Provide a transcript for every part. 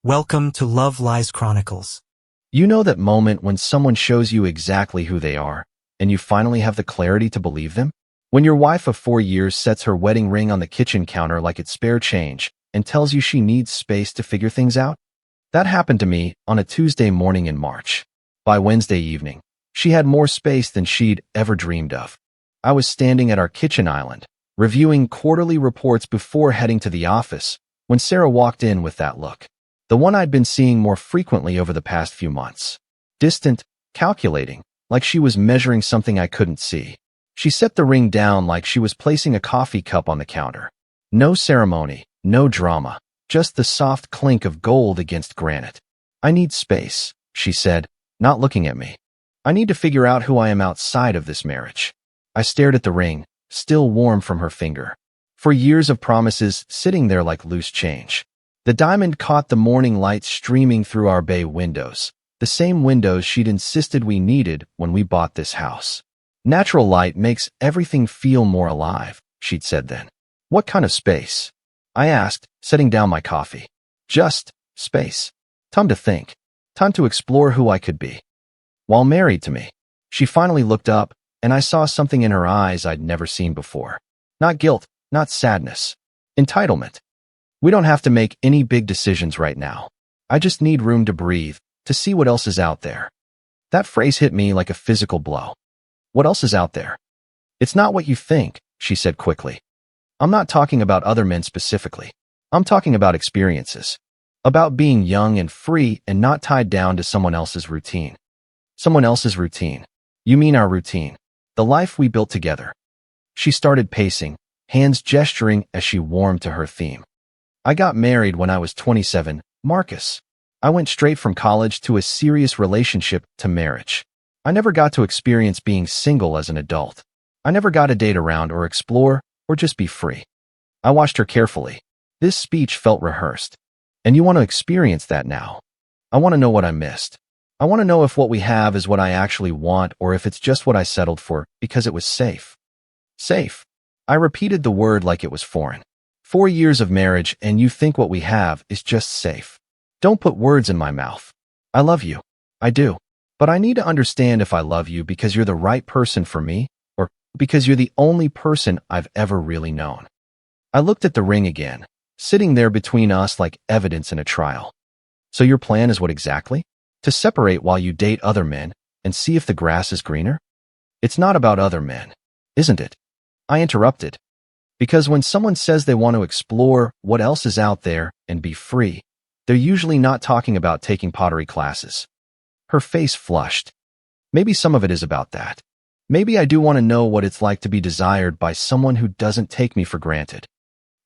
Welcome to Love Lies Chronicles. You know that moment when someone shows you exactly who they are, and you finally have the clarity to believe them? When your wife of 4 years sets her wedding ring on the kitchen counter like it's spare change and tells you she needs space to figure things out? That happened to me on a Tuesday morning in March. By Wednesday evening, she had more space than she'd ever dreamed of. I was standing at our kitchen island, reviewing quarterly reports before heading to the office, when Sarah walked in with that look. The one I'd been seeing more frequently over the past few months. Distant, calculating, like she was measuring something I couldn't see. She set the ring down like she was placing a coffee cup on the counter. No ceremony, no drama, just the soft clink of gold against granite. "I need space," she said, not looking at me. "I need to figure out who I am outside of this marriage." I stared at the ring, still warm from her finger. For years of promises sitting there like loose change. The diamond caught the morning light streaming through our bay windows, the same windows she'd insisted we needed when we bought this house. "Natural light makes everything feel more alive," she'd said then. "What kind of space?" I asked, setting down my coffee. "Just space. Time to think. Time to explore who I could be while married to me." She finally looked up, and I saw something in her eyes I'd never seen before. Not guilt, not sadness. Entitlement. "We don't have to make any big decisions right now. I just need room to breathe, to see what else is out there." That phrase hit me like a physical blow. What else is out there? "It's not what you think," she said quickly. "I'm not talking about other men specifically. I'm talking about experiences. About being young and free and not tied down to someone else's routine." "Someone else's routine? You mean our routine? The life we built together?" She started pacing, hands gesturing as she warmed to her theme. "I got married when I was 27, Marcus. I went straight from college to a serious relationship to marriage. I never got to experience being single as an adult. I never got to date around or explore or just be free." I watched her carefully. This speech felt rehearsed. "And you want to experience that now?" "I want to know what I missed. I want to know if what we have is what I actually want or if it's just what I settled for because it was safe." Safe. I repeated the word like it was foreign. 4 years of marriage and you think what we have is just safe. Don't put words in my mouth. I love you. I do. But I need to understand if I love you because you're the right person for me or because you're the only person I've ever really known. I looked at the ring again, sitting there between us like evidence in a trial. "So your plan is what exactly? To separate while you date other men and see if the grass is greener?" "It's not about other men, isn't it?" I interrupted. Because when someone says they want to explore what else is out there and be free, they're usually not talking about taking pottery classes. Her face flushed. "Maybe some of it is about that. Maybe I do want to know what it's like to be desired by someone who doesn't take me for granted."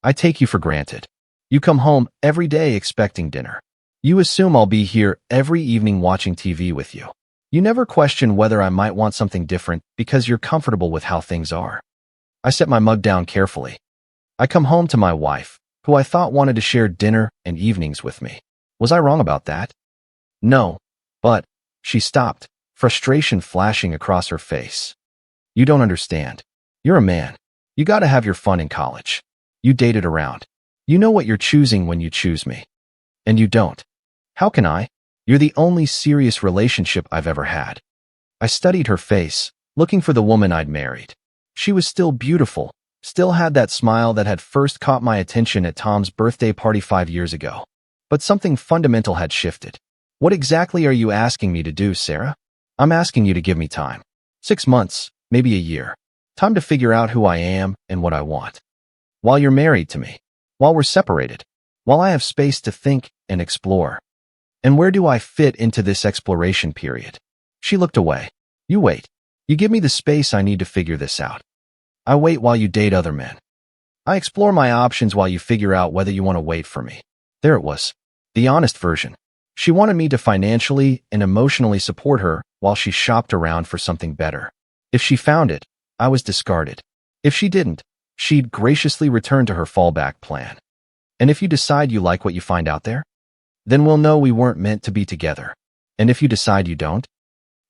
"I take you for granted. You come home every day expecting dinner. You assume I'll be here every evening watching TV with you. You never question whether I might want something different because you're comfortable with how things are." I set my mug down carefully. "I come home to my wife, who I thought wanted to share dinner and evenings with me. Was I wrong about that?" "No, but..." She stopped, frustration flashing across her face. "You don't understand. You're a man. You gotta have your fun in college. You dated around. You know what you're choosing when you choose me. And you don't. How can I? You're the only serious relationship I've ever had." I studied her face, looking for the woman I'd married. She was still beautiful, still had that smile that had first caught my attention at Tom's birthday party 5 years ago. But something fundamental had shifted. "What exactly are you asking me to do, Sarah?" "I'm asking you to give me time. 6 months, maybe a year. Time to figure out who I am and what I want. While you're married to me. While we're separated. While I have space to think and explore. And where do I fit into this exploration period?" She looked away. "You wait. You give me the space I need to figure this out. I wait while you date other men. I explore my options while you figure out whether you want to wait for me." There it was. The honest version. She wanted me to financially and emotionally support her while she shopped around for something better. If she found it, I was discarded. If she didn't, she'd graciously return to her fallback plan. "And if you decide you like what you find out there, then we'll know we weren't meant to be together. And if you decide you don't,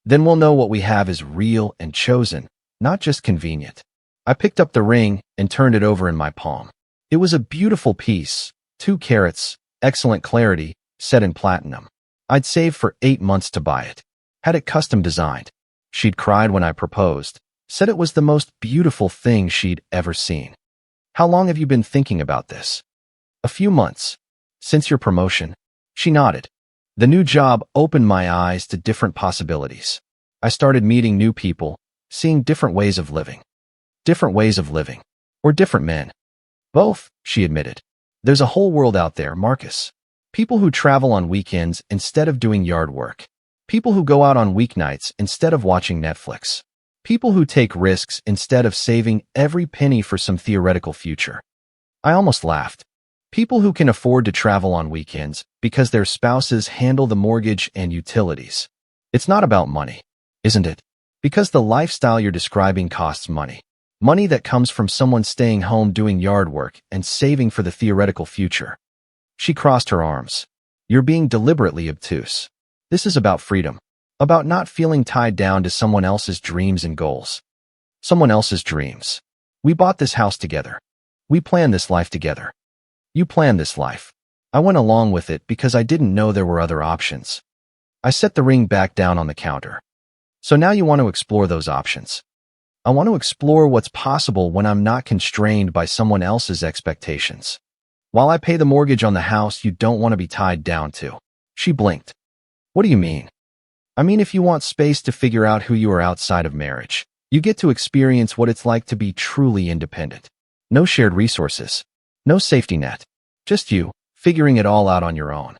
then we'll know what we have is real and chosen, not just convenient." I picked up the ring and turned it over in my palm. It was a beautiful piece, 2 carats, excellent clarity, set in platinum. I'd saved for 8 months to buy it. Had it custom designed. She'd cried when I proposed, said it was the most beautiful thing she'd ever seen. How long have you been thinking about this? A few months. Since your promotion? She nodded. The new job opened my eyes to different possibilities. I started meeting new people, seeing different ways of living. Different ways of living. Or different men. Both, she admitted. There's a whole world out there, Marcus. People who travel on weekends instead of doing yard work. People who go out on weeknights instead of watching Netflix. People who take risks instead of saving every penny for some theoretical future. I almost laughed. People who can afford to travel on weekends because their spouses handle the mortgage and utilities. It's not about money, isn't it? Because the lifestyle you're describing costs money. Money that comes from someone staying home doing yard work and saving for the theoretical future. She crossed her arms. You're being deliberately obtuse. This is about freedom. About not feeling tied down to someone else's dreams and goals. Someone else's dreams. We bought this house together. We planned this life together. You planned this life. I went along with it because I didn't know there were other options. I set the ring back down on the counter. So now you want to explore those options. I want to explore what's possible when I'm not constrained by someone else's expectations. While I pay the mortgage on the house you don't want to be tied down to. She blinked. What do you mean? I mean, if you want space to figure out who you are outside of marriage, you get to experience what it's like to be truly independent. No shared resources. No safety net. Just you, figuring it all out on your own.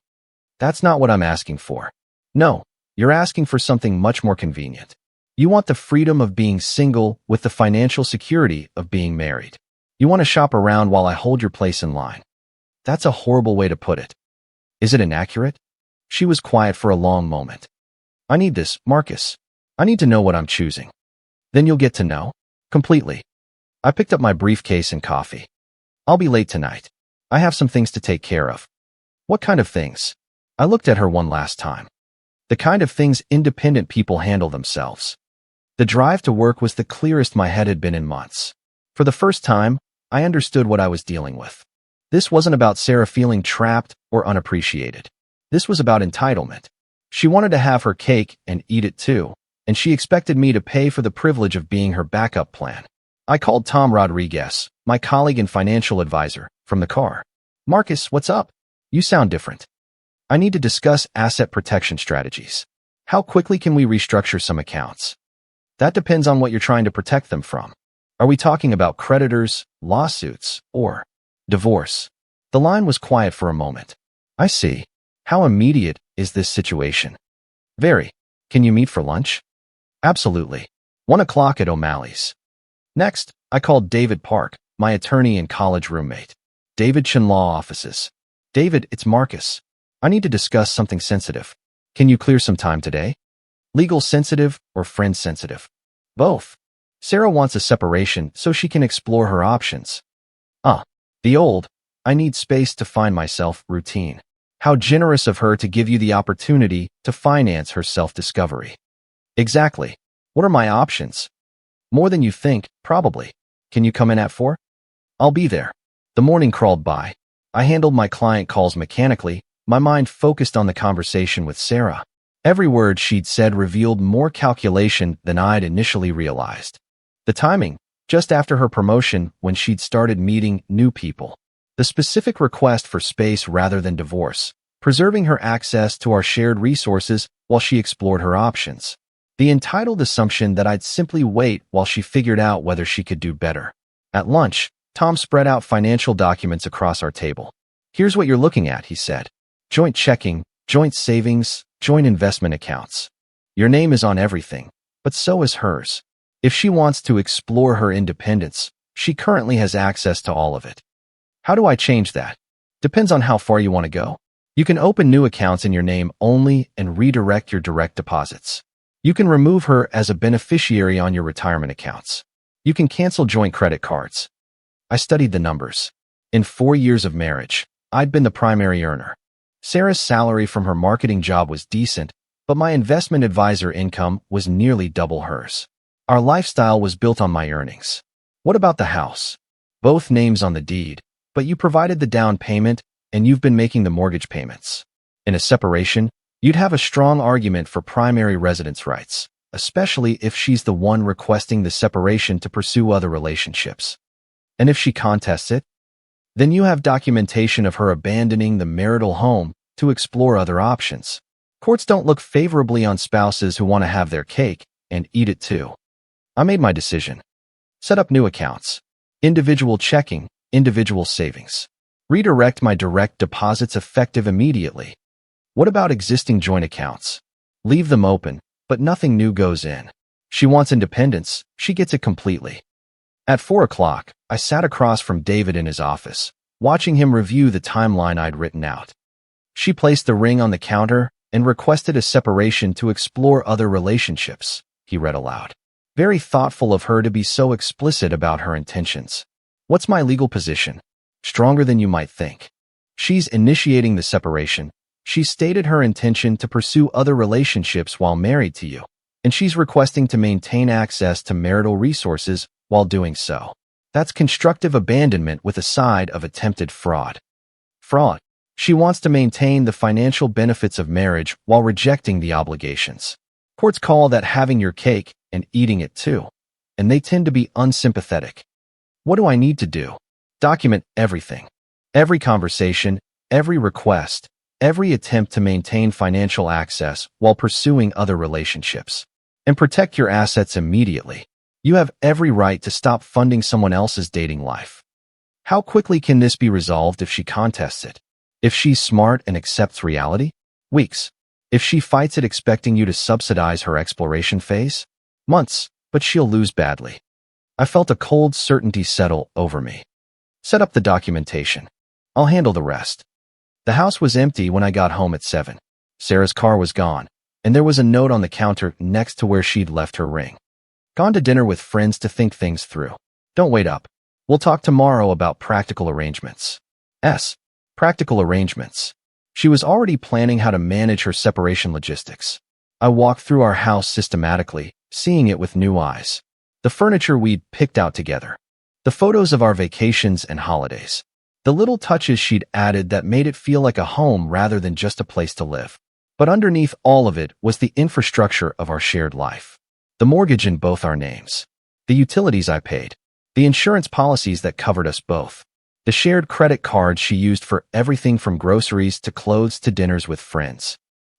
That's not what I'm asking for. No, you're asking for something much more convenient. You want the freedom of being single with the financial security of being married. You want to shop around while I hold your place in line. That's a horrible way to put it. Is it inaccurate? She was quiet for a long moment. I need this, Marcus. I need to know what I'm choosing. Then you'll get to know? Completely. I picked up my briefcase and coffee. I'll be late tonight. I have some things to take care of. What kind of things? I looked at her one last time. The kind of things independent people handle themselves. The drive to work was the clearest my head had been in months. For the first time, I understood what I was dealing with. This wasn't about Sarah feeling trapped or unappreciated. This was about entitlement. She wanted to have her cake and eat it too, and she expected me to pay for the privilege of being her backup plan. I called Tom Rodriguez, my colleague and financial advisor, from the car. Marcus, what's up? You sound different. I need to discuss asset protection strategies. How quickly can we restructure some accounts? That depends on what you're trying to protect them from. Are we talking about creditors, lawsuits, or divorce? The line was quiet for a moment. I see. How immediate is this situation? Very. Can you meet for lunch? Absolutely. 1 o'clock at O'Malley's. Next, I called David Park, my attorney and college roommate. David Chin Law Offices. David, it's Marcus. I need to discuss something sensitive. Can you clear some time today? Legal sensitive or friend sensitive? Both. Sarah wants a separation so she can explore her options. The old, I need space to find myself routine. How generous of her to give you the opportunity to finance her self-discovery. Exactly. What are my options? More than you think, probably. Can you come in at 4? I'll be there. The morning crawled by. I handled my client calls mechanically, my mind focused on the conversation with Sarah. Every word she'd said revealed more calculation than I'd initially realized. The timing, just after her promotion when she'd started meeting new people. The specific request for space rather than divorce, preserving her access to our shared resources while she explored her options. The entitled assumption that I'd simply wait while she figured out whether she could do better. At lunch, Tom spread out financial documents across our table. Here's what you're looking at, he said. Joint checking, joint savings, joint investment accounts. Your name is on everything, but so is hers. If she wants to explore her independence, she currently has access to all of it. How do I change that? Depends on how far you want to go. You can open new accounts in your name only and redirect your direct deposits. You can remove her as a beneficiary on your retirement accounts. You can cancel joint credit cards. I studied the numbers. In 4 years of marriage, I'd been the primary earner. Sarah's salary from her marketing job was decent, but my investment advisor income was nearly double hers. Our lifestyle was built on my earnings. What about the house? Both names on the deed. But you provided the down payment, and you've been making the mortgage payments. In a separation, you'd have a strong argument for primary residence rights, especially if she's the one requesting the separation to pursue other relationships. And if she contests it, then you have documentation of her abandoning the marital home to explore other options. Courts don't look favorably on spouses who want to have their cake and eat it too. I made my decision. Set up new accounts. Individual checking, individual savings. Redirect my direct deposits effective immediately. What about existing joint accounts? Leave them open, but nothing new goes in. She wants independence, she gets it completely. At 4 o'clock, I sat across from David in his office, watching him review the timeline I'd written out. She placed the ring on the counter and requested a separation to explore other relationships, he read aloud. Very thoughtful of her to be so explicit about her intentions. What's my legal position? Stronger than you might think. She's initiating the separation. She's stated her intention to pursue other relationships while married to you, and she's requesting to maintain access to marital resources while doing so. That's constructive abandonment with a side of attempted fraud. Fraud. She wants to maintain the financial benefits of marriage while rejecting the obligations. Courts call that having your cake and eating it too, and they tend to be unsympathetic. What do I need to do? Document everything. Every conversation, every request, every attempt to maintain financial access while pursuing other relationships. And protect your assets immediately. You have every right to stop funding someone else's dating life. How quickly can this be resolved if she contests it? If she's smart and accepts reality? Weeks. If she fights it expecting you to subsidize her exploration phase? Months, but she'll lose badly. I felt a cold certainty settle over me. Set up the documentation. I'll handle the rest. The house was empty when I got home at 7. Sarah's car was gone, and there was a note on the counter next to where she'd left her ring. Gone to dinner with friends to think things through. Don't wait up. We'll talk tomorrow about practical arrangements. Practical arrangements. She was already planning how to manage her separation logistics. I walked through our house systematically, seeing it with new eyes. The furniture we'd picked out together. The photos of our vacations and holidays. The little touches she'd added that made it feel like a home rather than just a place to live. But underneath all of it was the infrastructure of our shared life. The mortgage in both our names. The utilities I paid. The insurance policies that covered us both. The shared credit cards she used for everything from groceries to clothes to dinners with friends.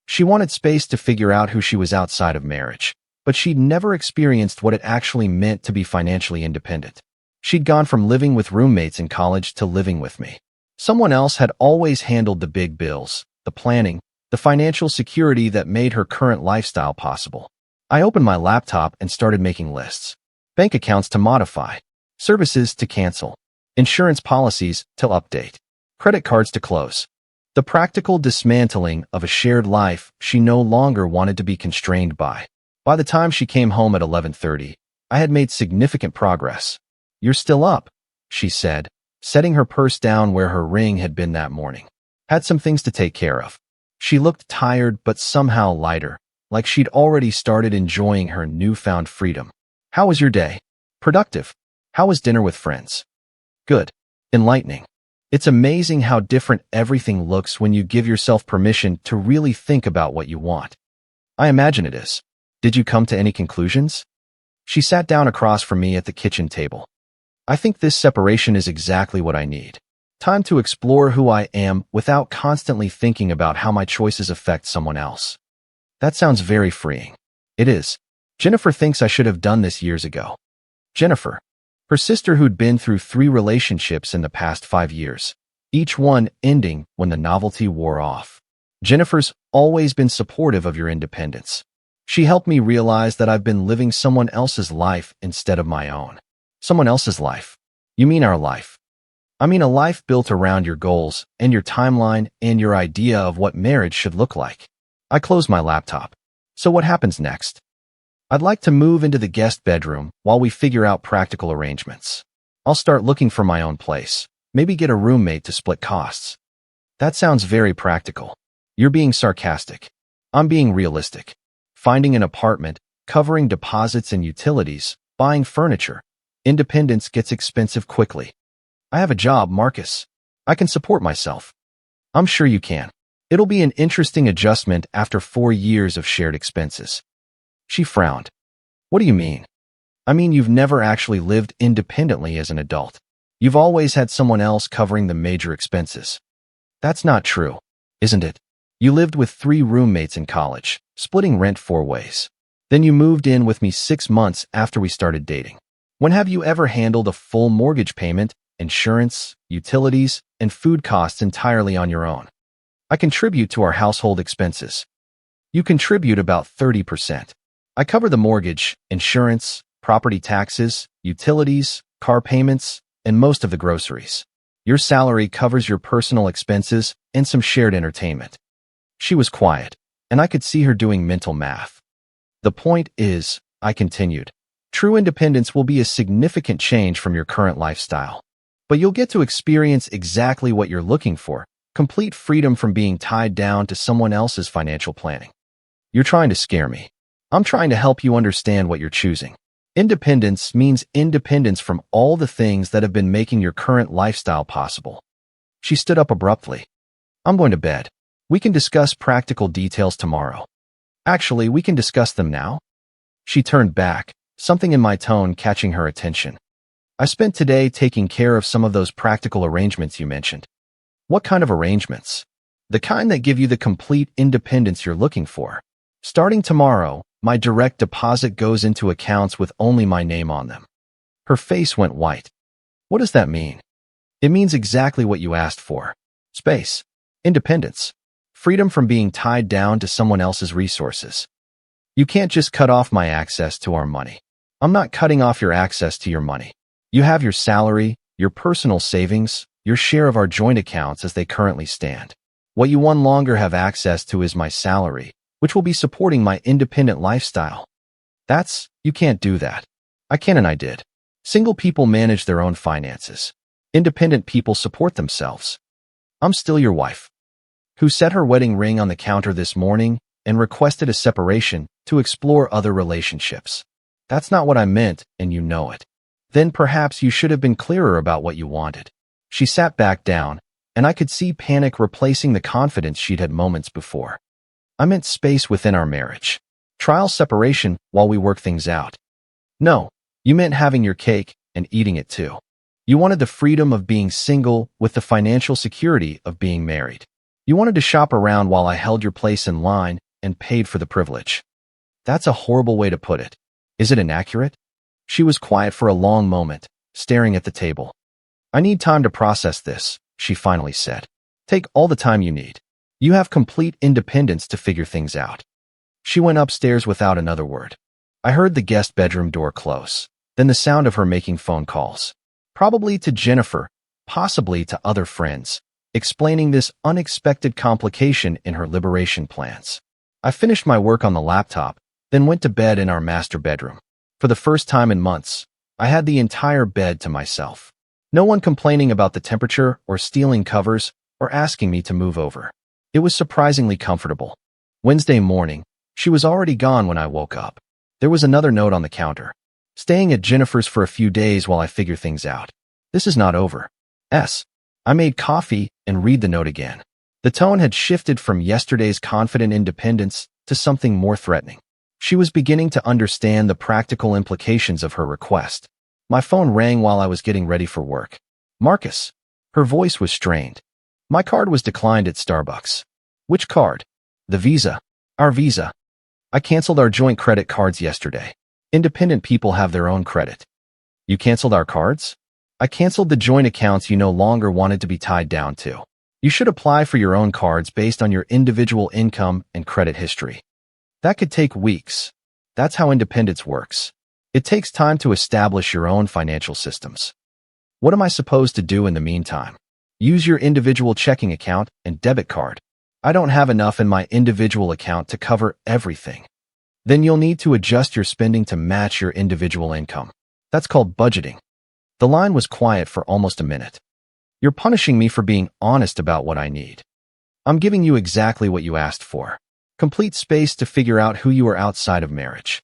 She wanted space to figure out who she was outside of marriage, but she'd never experienced what it actually meant to be financially independent. She'd gone from living with roommates in college to living with me. Someone else had always handled the big bills, the planning, the financial security that made her current lifestyle possible. I opened my laptop and started making lists. Bank accounts to modify. Services to cancel. Insurance policies to update. Credit cards to close. The practical dismantling of a shared life she no longer wanted to be constrained by. By the time she came home at 11:30, I had made significant progress. "You're still up," she said, setting her purse down where her ring had been that morning. "Had some things to take care of." She looked tired but somehow lighter, like she'd already started enjoying her newfound freedom. "How was your day?" "Productive." "How was dinner with friends?" "Good." "Enlightening." It's amazing how different everything looks when you give yourself permission to really think about what you want. I imagine it is. Did you come to any conclusions? She sat down across from me at the kitchen table. I think this separation is exactly what I need. Time to explore who I am without constantly thinking about how my choices affect someone else. That sounds very freeing. It is. Jennifer thinks I should have done this years ago. Jennifer. Her sister who'd been through 3 relationships in the past 5 years, each one ending when the novelty wore off. Jennifer's always been supportive of your independence. She helped me realize that I've been living someone else's life instead of my own. Someone else's life? You mean our life? I mean a life built around your goals and your timeline and your idea of what marriage should look like. I closed my laptop. So what happens next? I'd like to move into the guest bedroom while we figure out practical arrangements. I'll start looking for my own place, maybe get a roommate to split costs. That sounds very practical. You're being sarcastic. I'm being realistic. Finding an apartment, covering deposits and utilities, buying furniture. Independence gets expensive quickly. I have a job, Marcus. I can support myself. I'm sure you can. It'll be an interesting adjustment after 4 years of shared expenses. She frowned. What do you mean? I mean, you've never actually lived independently as an adult. You've always had someone else covering the major expenses. That's not true, isn't it? You lived with 3 roommates in college, splitting rent 4 ways. Then you moved in with me 6 months after we started dating. When have you ever handled a full mortgage payment, insurance, utilities, and food costs entirely on your own? I contribute to our household expenses. You contribute about 30%. I cover the mortgage, insurance, property taxes, utilities, car payments, and most of the groceries. Your salary covers your personal expenses and some shared entertainment. She was quiet, and I could see her doing mental math. The point is, I continued, true independence will be a significant change from your current lifestyle. But you'll get to experience exactly what you're looking for, complete freedom from being tied down to someone else's financial planning. You're trying to scare me. I'm trying to help you understand what you're choosing. Independence means independence from all the things that have been making your current lifestyle possible. She stood up abruptly. I'm going to bed. We can discuss practical details tomorrow. Actually, we can discuss them now. She turned back, something in my tone catching her attention. I spent today taking care of some of those practical arrangements you mentioned. What kind of arrangements? The kind that give you the complete independence you're looking for. Starting tomorrow, my direct deposit goes into accounts with only my name on them. Her face went white. What does that mean? It means exactly what you asked for. Space. Independence. Freedom from being tied down to someone else's resources. You can't just cut off my access to our money. I'm not cutting off your access to your money. You have your salary, your personal savings, your share of our joint accounts as they currently stand. What you no longer have access to is my salary, which will be supporting my independent lifestyle. You can't do that. I can and I did. Single people manage their own finances. Independent people support themselves. I'm still your wife, who set her wedding ring on the counter this morning and requested a separation to explore other relationships. That's not what I meant, and you know it. Then perhaps you should have been clearer about what you wanted. She sat back down, and I could see panic replacing the confidence she'd had moments before. I meant space within our marriage. Trial separation while we work things out. No, you meant having your cake and eating it too. You wanted the freedom of being single with the financial security of being married. You wanted to shop around while I held your place in line and paid for the privilege. That's a horrible way to put it. Is it inaccurate? She was quiet for a long moment, staring at the table. I need time to process this, she finally said. Take all the time you need. You have complete independence to figure things out. She went upstairs without another word. I heard the guest bedroom door close, then the sound of her making phone calls. Probably to Jennifer, possibly to other friends, explaining this unexpected complication in her liberation plans. I finished my work on the laptop, then went to bed in our master bedroom. For the first time in months, I had the entire bed to myself. No one complaining about the temperature or stealing covers or asking me to move over. It was surprisingly comfortable. Wednesday morning, she was already gone when I woke up. There was another note on the counter. Staying at Jennifer's for a few days while I figure things out. This is not over. I made coffee and read the note again. The tone had shifted from yesterday's confident independence to something more threatening. She was beginning to understand the practical implications of her request. My phone rang while I was getting ready for work. Marcus. Her voice was strained. My card was declined at Starbucks. Which card? The Visa. Our Visa. I canceled our joint credit cards yesterday. Independent people have their own credit. You canceled our cards? I canceled the joint accounts you no longer wanted to be tied down to. You should apply for your own cards based on your individual income and credit history. That could take weeks. That's how independence works. It takes time to establish your own financial systems. What am I supposed to do in the meantime? Use your individual checking account and debit card. I don't have enough in my individual account to cover everything. Then you'll need to adjust your spending to match your individual income. That's called budgeting. The line was quiet for almost a minute. You're punishing me for being honest about what I need. I'm giving you exactly what you asked for. Complete space to figure out who you are outside of marriage.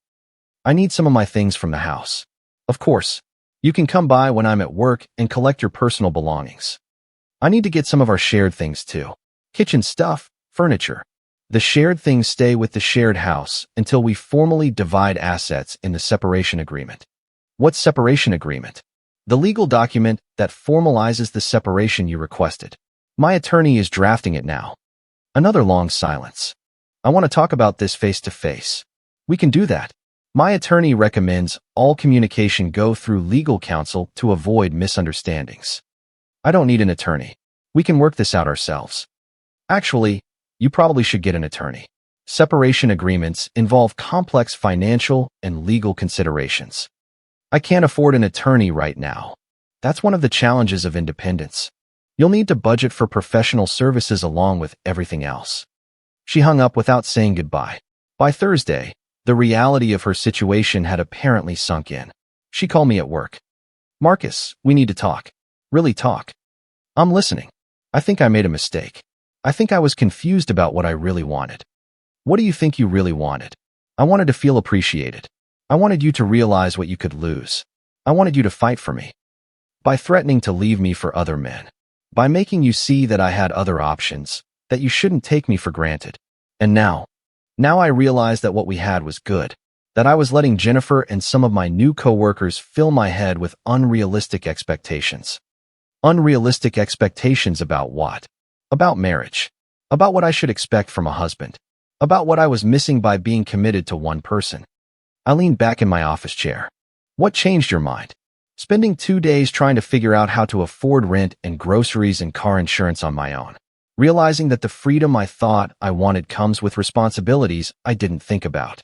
I need some of my things from the house. Of course, you can come by when I'm at work and collect your personal belongings. I need to get some of our shared things too. Kitchen stuff, Furniture. The shared things stay with the shared house until we formally divide assets in the separation agreement. What's separation agreement? The legal document that formalizes the separation you requested. My attorney is drafting it now. Another long silence. I want to talk about this face to face. We can do that. My attorney recommends all communication go through legal counsel to avoid misunderstandings. I don't need an attorney. We can work this out ourselves. Actually, you probably should get an attorney. Separation agreements involve complex financial and legal considerations. I can't afford an attorney right now. That's one of the challenges of independence. You'll need to budget for professional services along with everything else. She hung up without saying goodbye. By Thursday, the reality of her situation had apparently sunk in. She called me at work. Marcus, we need to talk. Really talk. I'm listening. I think I made a mistake. I think I was confused about what I really wanted. What do you think you really wanted? I wanted to feel appreciated. I wanted you to realize what you could lose. I wanted you to fight for me. By threatening to leave me for other men. By making you see that I had other options, that you shouldn't take me for granted. And now I realize that what we had was good. That I was letting Jennifer and some of my new coworkers fill my head with unrealistic expectations. Unrealistic expectations about what? About marriage. About what I should expect from a husband. About what I was missing by being committed to one person. I leaned back in my office chair. What changed your mind? Spending 2 days trying to figure out how to afford rent and groceries and car insurance on my own. Realizing that the freedom I thought I wanted comes with responsibilities I didn't think about.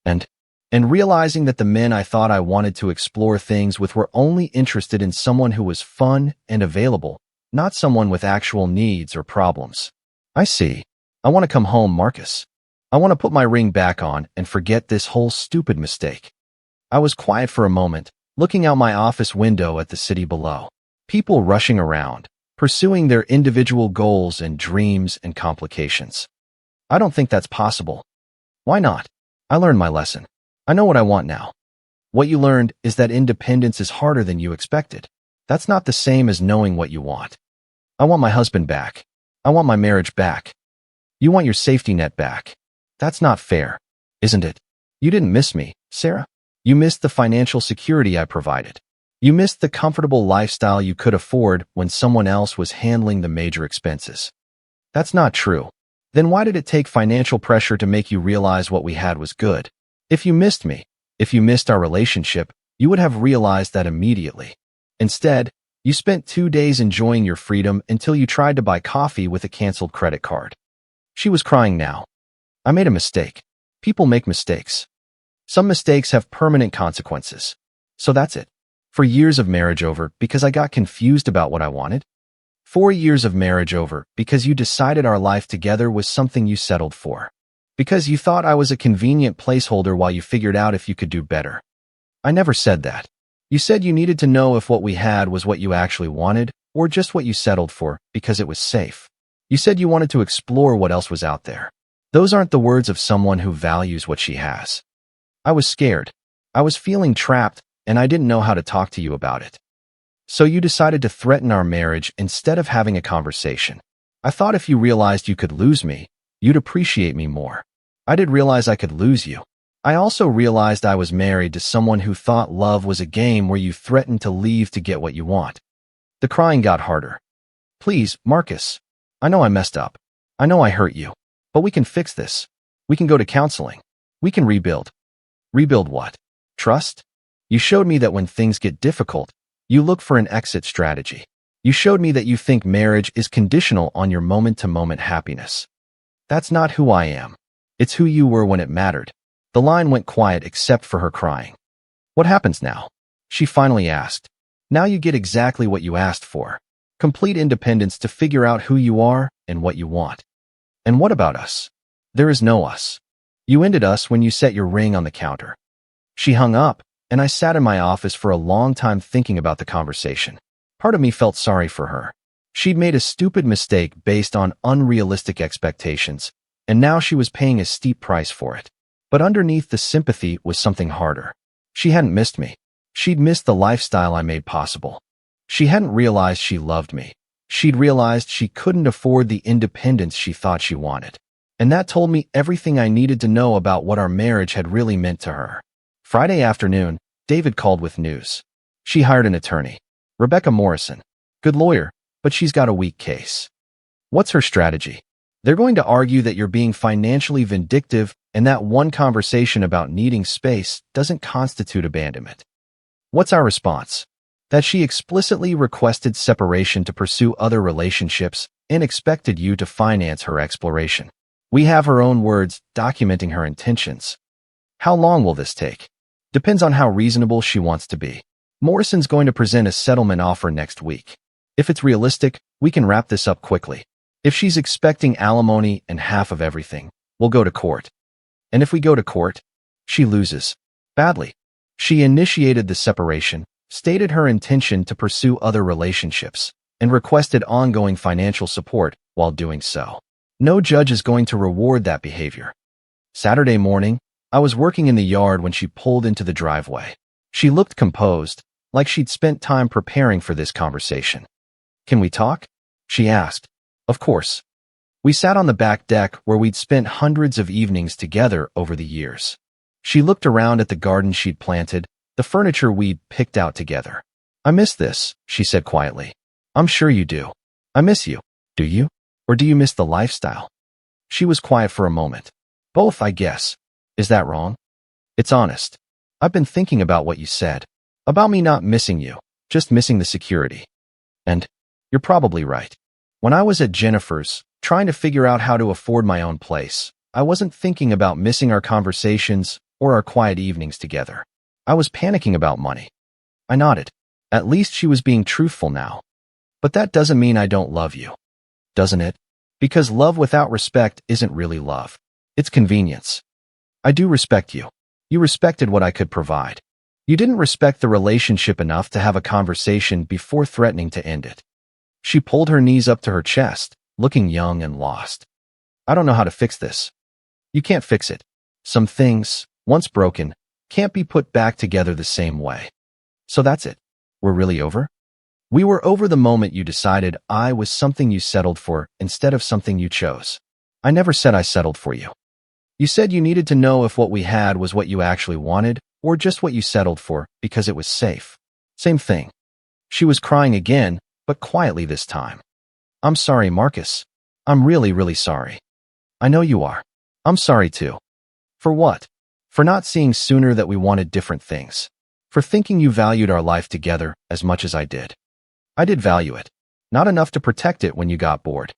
And realizing that the men I thought I wanted to explore things with were only interested in someone who was fun and available, not someone with actual needs or problems. I see. I want to come home, Marcus. I want to put my ring back on and forget this whole stupid mistake. I was quiet for a moment, looking out my office window at the city below. People rushing around, pursuing their individual goals and dreams and complications. I don't think that's possible. Why not? I learned my lesson. I know what I want now. What you learned is that independence is harder than you expected. That's not the same as knowing what you want. I want my husband back. I want my marriage back. You want your safety net back. That's not fair, isn't it? You didn't miss me, Sarah. You missed the financial security I provided. You missed the comfortable lifestyle you could afford when someone else was handling the major expenses. That's not true. Then why did it take financial pressure to make you realize what we had was good? If you missed me, if you missed our relationship, you would have realized that immediately. Instead, you spent 2 days enjoying your freedom until you tried to buy coffee with a canceled credit card. She was crying now. I made a mistake. People make mistakes. Some mistakes have permanent consequences. So that's it. For years of marriage over because I got confused about what I wanted. 4 years of marriage over because you decided our life together was something you settled for. Because you thought I was a convenient placeholder while you figured out if you could do better. I never said that. You said you needed to know if what we had was what you actually wanted or just what you settled for because it was safe. You said you wanted to explore what else was out there. Those aren't the words of someone who values what she has. I was scared. I was feeling trapped, and I didn't know how to talk to you about it. So you decided to threaten our marriage instead of having a conversation. I thought if you realized you could lose me, you'd appreciate me more. I did realize I could lose you. I also realized I was married to someone who thought love was a game where you threatened to leave to get what you want. The crying got harder. Please, Marcus. I know I messed up. I know I hurt you. But we can fix this. We can go to counseling. We can rebuild. Rebuild what? Trust? You showed me that when things get difficult, you look for an exit strategy. You showed me that you think marriage is conditional on your moment-to-moment happiness. That's not who I am. It's who you were when it mattered. The line went quiet except for her crying. What happens now? She finally asked. Now you get exactly what you asked for. Complete independence to figure out who you are and what you want. And what about us? There is no us. You ended us when you set your ring on the counter. She hung up, and I sat in my office for a long time thinking about the conversation. Part of me felt sorry for her. She'd made a stupid mistake based on unrealistic expectations, and now she was paying a steep price for it. But underneath the sympathy was something harder. She hadn't missed me. She'd missed the lifestyle I made possible. She hadn't realized she loved me. She'd realized she couldn't afford the independence she thought she wanted. And that told me everything I needed to know about what our marriage had really meant to her. Friday afternoon, David called with news. She hired an attorney. Rebecca Morrison. Good lawyer, but she's got a weak case. What's her strategy? They're going to argue that you're being financially vindictive and that one conversation about needing space doesn't constitute abandonment. What's our response? That she explicitly requested separation to pursue other relationships and expected you to finance her exploration. We have her own words documenting her intentions. How long will this take? Depends on how reasonable she wants to be. Morrison's going to present a settlement offer next week. If it's realistic, we can wrap this up quickly. If she's expecting alimony and half of everything, we'll go to court. And if we go to court, she loses. Badly. She initiated the separation, stated her intention to pursue other relationships, and requested ongoing financial support while doing so. No judge is going to reward that behavior. Saturday morning, I was working in the yard when she pulled into the driveway. She looked composed, like she'd spent time preparing for this conversation. Can we talk? She asked. Of course. We sat on the back deck where we'd spent hundreds of evenings together over the years. She looked around at the garden she'd planted, the furniture we'd picked out together. I miss this, she said quietly. I'm sure you do. I miss you. Do you? Or do you miss the lifestyle? She was quiet for a moment. Both, I guess. Is that wrong? It's honest. I've been thinking about what you said. About me not missing you, just missing the security. And you're probably right. When I was at Jennifer's, trying to figure out how to afford my own place, I wasn't thinking about missing our conversations or our quiet evenings together. I was panicking about money. I nodded. At least she was being truthful now. But that doesn't mean I don't love you. Doesn't it? Because love without respect isn't really love. It's convenience. I do respect you. You respected what I could provide. You didn't respect the relationship enough to have a conversation before threatening to end it. She pulled her knees up to her chest, looking young and lost. I don't know how to fix this. You can't fix it. Some things, once broken, can't be put back together the same way. So that's it. We're really over? We were over the moment you decided I was something you settled for instead of something you chose. I never said I settled for you. You said you needed to know if what we had was what you actually wanted or just what you settled for because it was safe. Same thing. She was crying again, but quietly this time. I'm sorry, Marcus. I'm really, really sorry. I know you are. I'm sorry too. For what? For not seeing sooner that we wanted different things. For thinking you valued our life together as much as I did. I did value it. Not enough to protect it when you got bored.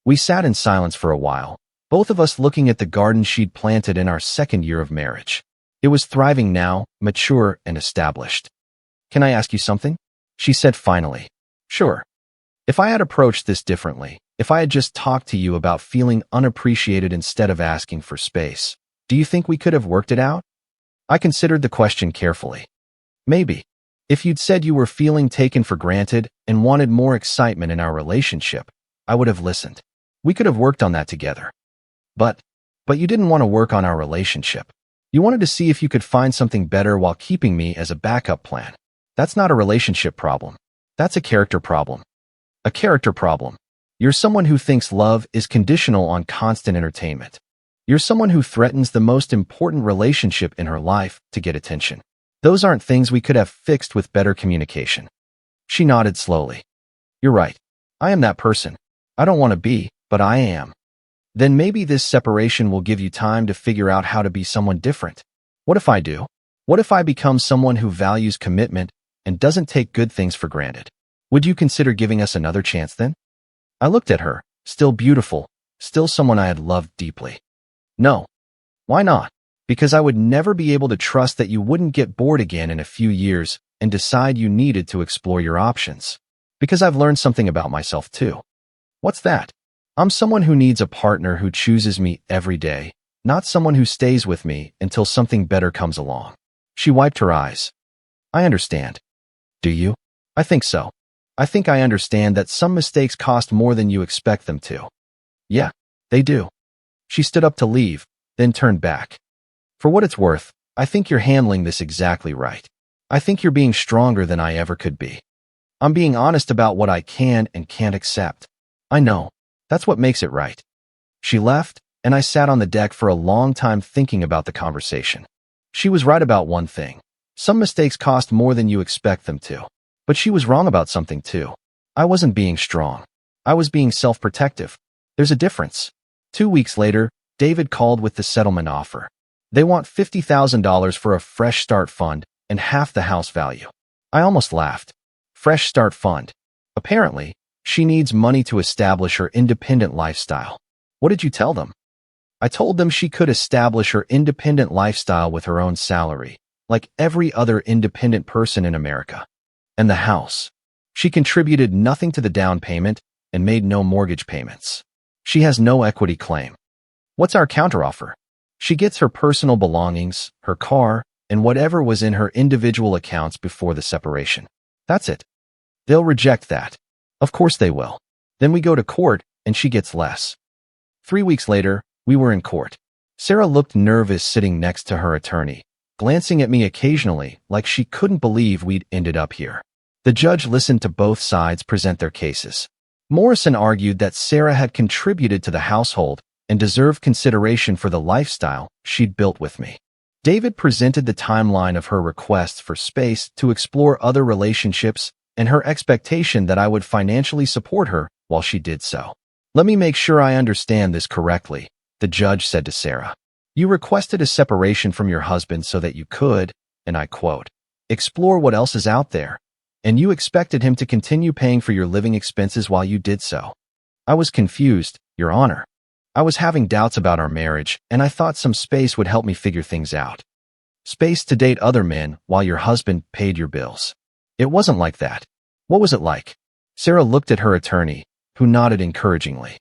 We sat in silence for a while, both of us looking at the garden she'd planted in our second year of marriage. It was thriving now, mature and established. Can I ask you something? She said finally. Sure. If I had approached this differently, if I had just talked to you about feeling unappreciated instead of asking for space, do you think we could have worked it out? I considered the question carefully. Maybe. If you'd said you were feeling taken for granted and wanted more excitement in our relationship, I would have listened. We could have worked on that together. But you didn't want to work on our relationship. You wanted to see if you could find something better while keeping me as a backup plan. That's not a relationship problem. That's a character problem. A character problem. You're someone who thinks love is conditional on constant entertainment. You're someone who threatens the most important relationship in her life to get attention. Those aren't things we could have fixed with better communication. She nodded slowly. You're right. I am that person. I don't want to be, but I am. Then maybe this separation will give you time to figure out how to be someone different. What if I do? What if I become someone who values commitment and doesn't take good things for granted? Would you consider giving us another chance then? I looked at her, still beautiful, still someone I had loved deeply. No. Why not? Because I would never be able to trust that you wouldn't get bored again in a few years and decide you needed to explore your options. Because I've learned something about myself too. What's that? I'm someone who needs a partner who chooses me every day, not someone who stays with me until something better comes along. She wiped her eyes. I understand. Do you? I think so. I think I understand that some mistakes cost more than you expect them to. Yeah, they do. She stood up to leave, then turned back. For what it's worth, I think you're handling this exactly right. I think you're being stronger than I ever could be. I'm being honest about what I can and can't accept. I know. That's what makes it right. She left, and I sat on the deck for a long time thinking about the conversation. She was right about one thing. Some mistakes cost more than you expect them to. But she was wrong about something too. I wasn't being strong. I was being self-protective. There's a difference. 2 weeks later, David called with the settlement offer. They want $50,000 for a fresh start fund and half the house value. I almost laughed. Fresh start fund. Apparently, she needs money to establish her independent lifestyle. What did you tell them? I told them she could establish her independent lifestyle with her own salary, like every other independent person in America. And the house. She contributed nothing to the down payment and made no mortgage payments. She has no equity claim. What's our counteroffer? She gets her personal belongings, her car, and whatever was in her individual accounts before the separation. That's it. They'll reject that. Of course they will. Then we go to court, and she gets less. 3 weeks later, we were in court. Sarah looked nervous sitting next to her attorney, glancing at me occasionally like she couldn't believe we'd ended up here. The judge listened to both sides present their cases. Morrison argued that Sarah had contributed to the household and deserved consideration for the lifestyle she'd built with me. David presented the timeline of her requests for space to explore other relationships and her expectation that I would financially support her while she did so. Let me make sure I understand this correctly, the judge said to Sarah. You requested a separation from your husband so that you could, and I quote, explore what else is out there, and you expected him to continue paying for your living expenses while you did so. I was confused, Your Honor. I was having doubts about our marriage, and I thought some space would help me figure things out. Space to date other men while your husband paid your bills. It wasn't like that. What was it like? Sarah looked at her attorney, who nodded encouragingly.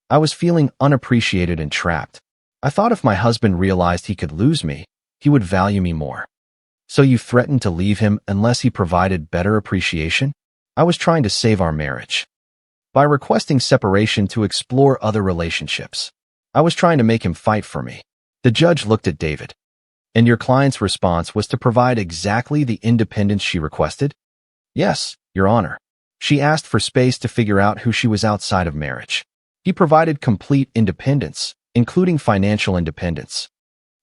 I was feeling unappreciated and trapped. I thought if my husband realized he could lose me, he would value me more. So you threatened to leave him unless he provided better appreciation? I was trying to save our marriage. By requesting separation to explore other relationships. I was trying to make him fight for me. The judge looked at David. And your client's response was to provide exactly the independence she requested? Yes, Your Honor. She asked for space to figure out who she was outside of marriage. He provided complete independence, including financial independence.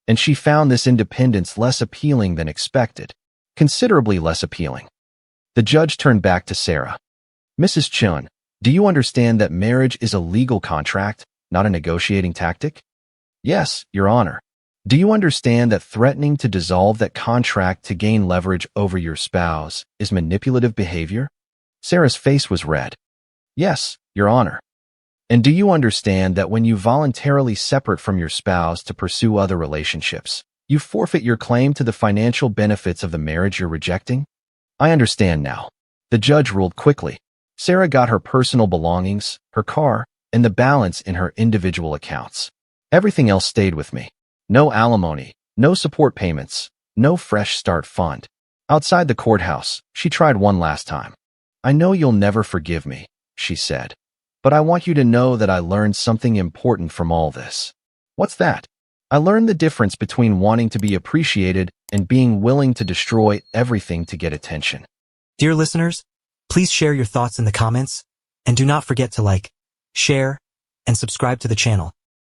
And she found this independence less appealing than expected, considerably less appealing. The judge turned back to Sarah. Mrs. Chun, do you understand that marriage is a legal contract, not a negotiating tactic? Yes, Your Honor. Do you understand that threatening to dissolve that contract to gain leverage over your spouse is manipulative behavior? Sarah's face was red. Yes, Your Honor. And do you understand that when you voluntarily separate from your spouse to pursue other relationships, you forfeit your claim to the financial benefits of the marriage you're rejecting? I understand now. The judge ruled quickly. Sarah got her personal belongings, her car, and the balance in her individual accounts. Everything else stayed with me. No alimony, no support payments, no fresh start fund. Outside the courthouse, she tried one last time. I know you'll never forgive me, she said. But I want you to know that I learned something important from all this. What's that? I learned the difference between wanting to be appreciated and being willing to destroy everything to get attention. Dear listeners, please share your thoughts in the comments, and do not forget to like, share, and subscribe to the channel.